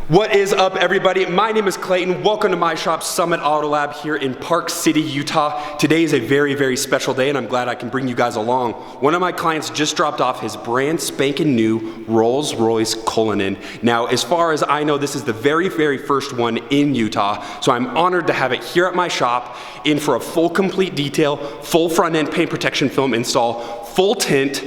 What is up, everybody? My name is Clayton. Welcome to my shop, Summit Auto Lab, here in Park City, Utah. Today is a very, very special day, and I'm glad I can bring you guys along. One of my clients just dropped off his brand spanking new Rolls Royce Cullinan. Now, as far as I know, this is the very, very first one in Utah, so I'm honored to have it here at my shop in for a full complete detail, full front end paint protection film install, full tint,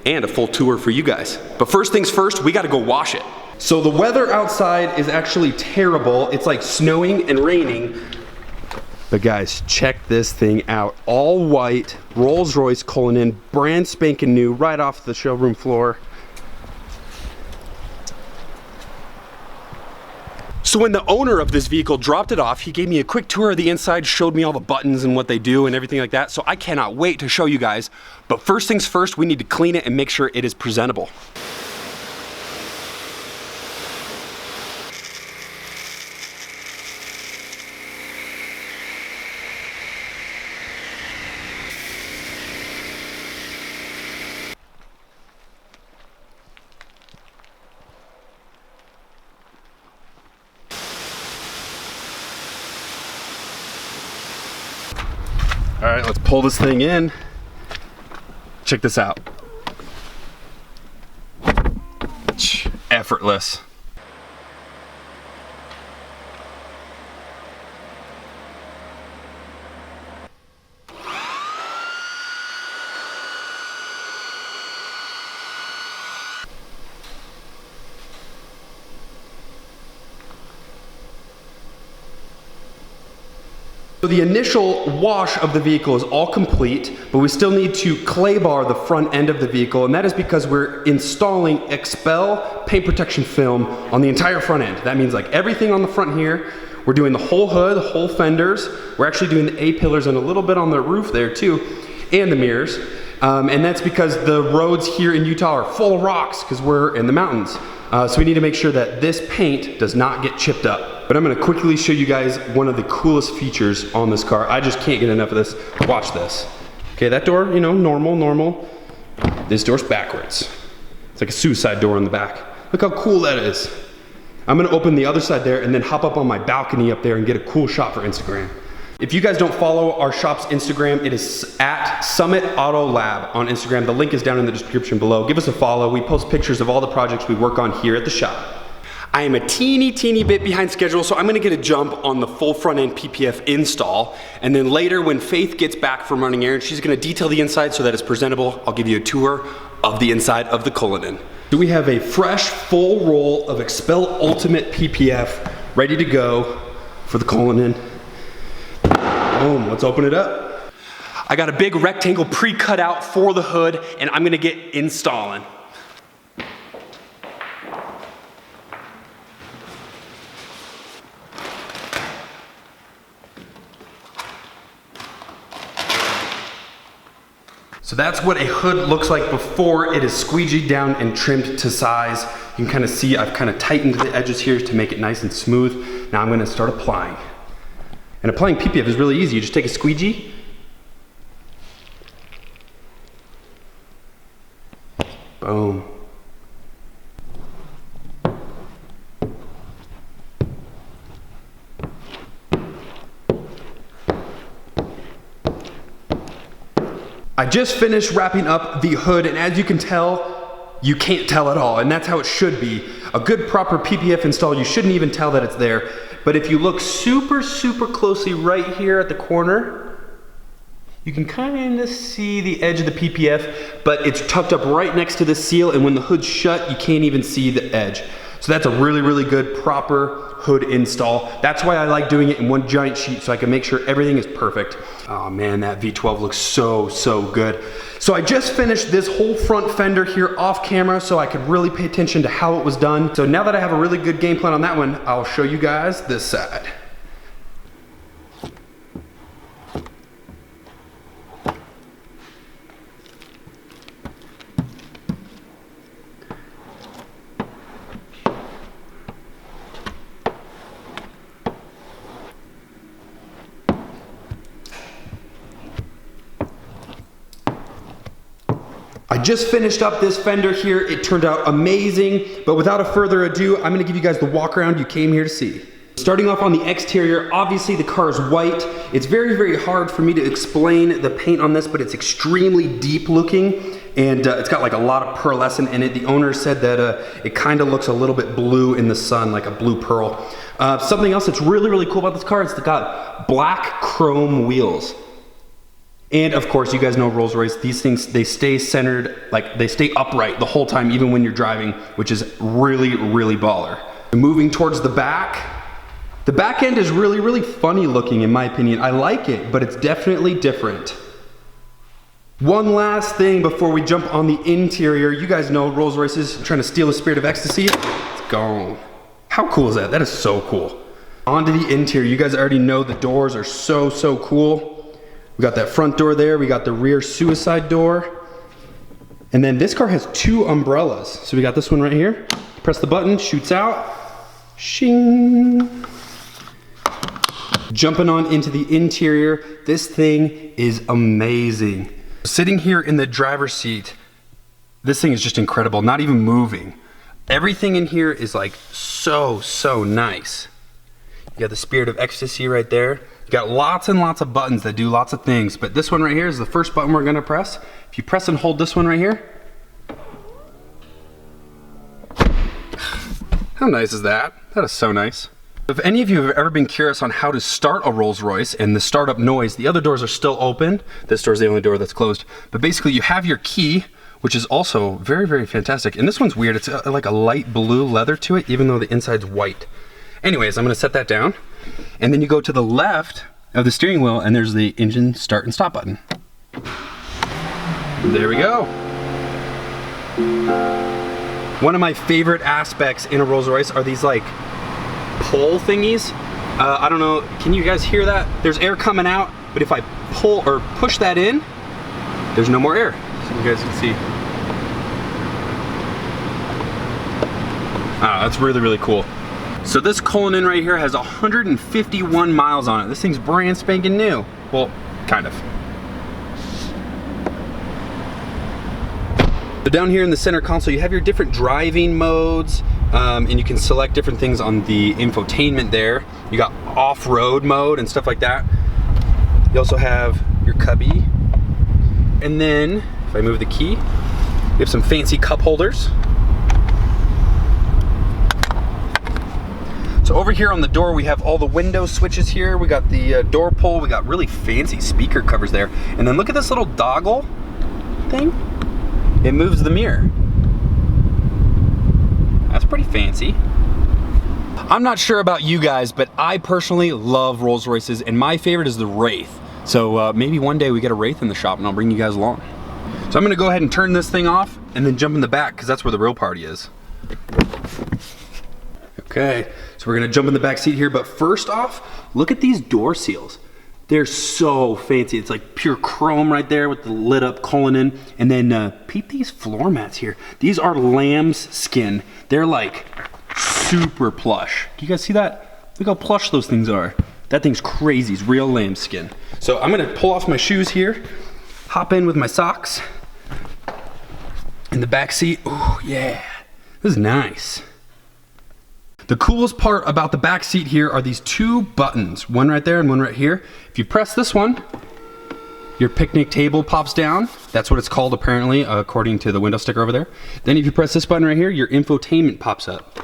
and a full tour for you guys. But first things first, we gotta go wash it. So the weather outside is actually terrible. It's like snowing and raining. But guys, check this thing out. All white, Rolls Royce Cullinan, brand spanking new, right off the showroom floor. So when the owner of this vehicle dropped it off, he gave me a quick tour of the inside, showed me all the buttons and what they do and everything like that. So I cannot wait to show you guys. But first things first, we need to clean it and make sure it is presentable. All right, let's pull this thing in. Check this out. Effortless. So the initial wash of the vehicle is all complete, but we still need to clay bar the front end of the vehicle, and that is because we're installing Xpel Paint Protection Film on the entire front end. That means like everything on the front here. We're doing the whole hood, the whole fenders. We're actually doing the A-pillars and a little bit on the roof there too, and the mirrors. And that's because the roads here in Utah are full of rocks because we're in the mountains. So we need to make sure that this paint does not get chipped up. But I'm gonna quickly show you guys one of the coolest features on this car. I just can't get enough of this. Watch this. Okay, that door, you know, normal. This door's backwards. It's like a suicide door in the back. Look how cool that is. I'm gonna open the other side there and then hop up on my balcony up there and get a cool shot for Instagram. If you guys don't follow our shop's Instagram, it is at Summit Auto Lab on Instagram. The link is down in the description below. Give us a follow. We post pictures of all the projects we work on here at the shop. I am a teeny bit behind schedule, so I'm gonna get a jump on the full front end PPF install. And then later, when Faith gets back from running errands, she's gonna detail the inside so that it's presentable. I'll give you a tour of the inside of the Cullinan. So we have a fresh, full roll of Xpel Ultimate PPF ready to go for the Cullinan. Boom, let's open it up. I got a big rectangle pre-cut out for the hood, and I'm gonna get installing. So that's what a hood looks like before it is squeegeed down and trimmed to size. You can kind of see I've kind of tightened the edges here to make it nice and smooth. Now I'm gonna start applying. And applying PPF is really easy. You just take a squeegee, boom. I just finished wrapping up the hood, and as you can tell, you can't tell at all, and that's how it should be. A good proper PPF install, you shouldn't even tell that it's there. But if you look super closely right here at the corner, you can kind of see the edge of the PPF, but it's tucked up right next to the seal, and when the hood's shut, you can't even see the edge. So that's a really good proper hood install. That's why I like doing it in one giant sheet so I can make sure everything is perfect. Oh man, that V12 looks so good. So I just finished this whole front fender here off camera so I could really pay attention to how it was done. So now that I have a really good game plan on that one, I'll show you guys this side. just finished up this Fender here. It turned out amazing, but without a further ado, I'm gonna give you guys the walk around you came here to see. Starting off on the exterior, obviously the car is white. It's very, very hard for me to explain the paint on this, but it's extremely deep looking, and it's got like a lot of pearlescent in it. The owner said that it kind of looks a little bit blue in the sun, like a blue pearl. Something else that's really, really cool about this car is it's got black chrome wheels. And of course, you guys know Rolls Royce, these things, they stay centered, like they stay upright the whole time, even when you're driving, which is really, really baller. Moving towards the back end is really, really funny looking in my opinion. I like it, but it's definitely different. One last thing before we jump on the interior. You guys know Rolls Royce is trying to steal the spirit of ecstasy. It's gone. How cool is that? That is so cool. Onto the interior. You guys already know the doors are so, so cool. We got that front door there. We got the rear suicide door. And then this car has 2 umbrellas. So we got this one right here. Press the button, shoots out. Shing. Jumping on into the interior. This thing is amazing. Sitting here in the driver's seat, this thing is just incredible, not even moving. Everything in here is like so, so nice. You got the spirit of ecstasy right there. You got lots and lots of buttons that do lots of things, but this one right here is the first button we're gonna press. If you press and hold this one right here. How nice is that? That is so nice. If any of you have ever been curious on how to start a Rolls Royce and the startup noise, the other doors are still open. This door is the only door that's closed. But basically you have your key, which is also very, very fantastic. And this one's weird. It's like a light blue leather to it, even though the inside's white. Anyways, I'm gonna set that down. And then you go to the left of the steering wheel and there's the engine start and stop button. There we go. One of my favorite aspects in a Rolls Royce are these like pull thingies. I don't know, can you guys hear that? There's air coming out, but if I pull or push that in, there's no more air. So you guys can see. That's really, really cool. So this Cullinan right here has 151 miles on it. This thing's brand spanking new. Well, kind of. So down here in the center console, you have your different driving modes, and you can select different things on the infotainment there. You got off-road mode and stuff like that. You also have your cubby. And then, if I move the key, you have some fancy cup holders. So over here on the door, we have all the window switches here. We got the door pull. We got really fancy speaker covers there. And then look at this little doggle thing. It moves the mirror. That's pretty fancy. I'm not sure about you guys, but I personally love Rolls Royces, and my favorite is the Wraith. So maybe one day we get a Wraith in the shop and I'll bring you guys along. So I'm gonna go ahead and turn this thing off and then jump in the back because that's where the real party is. Okay, so we're gonna jump in the back seat here, but first off, look at these door seals. They're so fancy. It's like pure chrome right there with the lit up Cullinan. And then peep these floor mats here. These are lamb's skin. They're like super plush. Do you guys see that? Look how plush those things are. That thing's crazy. It's real lamb skin. So I'm gonna pull off my shoes here, hop in with my socks in the back seat. Oh yeah, this is nice. The coolest part about the back seat here are these 2 buttons, one right there and one right here. If you press this one, your picnic table pops down. That's what it's called apparently, according to the window sticker over there. Then if you press this button right here, your infotainment pops up.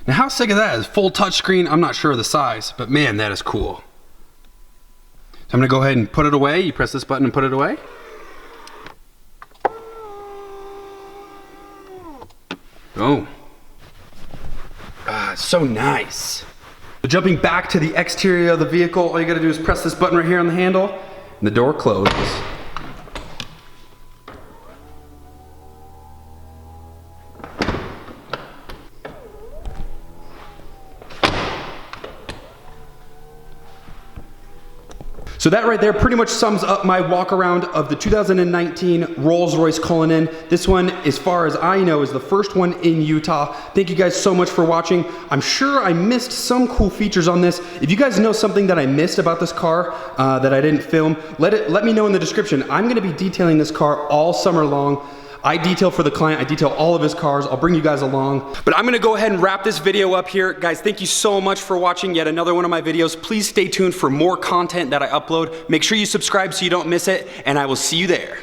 Now how sick of that is? Full touchscreen, I'm not sure of the size, but man, that is cool. So I'm gonna go ahead and put it away. You press this button and put it away. Oh, so nice. So jumping back to the exterior of the vehicle, all you gotta do is press this button right here on the handle and the door closes. So that right there pretty much sums up my walk around of the 2019 Rolls Royce Cullinan. This one, as far as I know, is the first one in Utah. Thank you guys so much for watching. I'm sure I missed some cool features on this. If you guys know something that I missed about this car that I didn't film, let me know in the description. I'm gonna be detailing this car all summer long. I detail for the client, I detail all of his cars. I'll bring you guys along. But I'm gonna go ahead and wrap this video up here. Guys, thank you so much for watching yet another one of my videos. Please stay tuned for more content that I upload. Make sure you subscribe so you don't miss it, and I will see you there.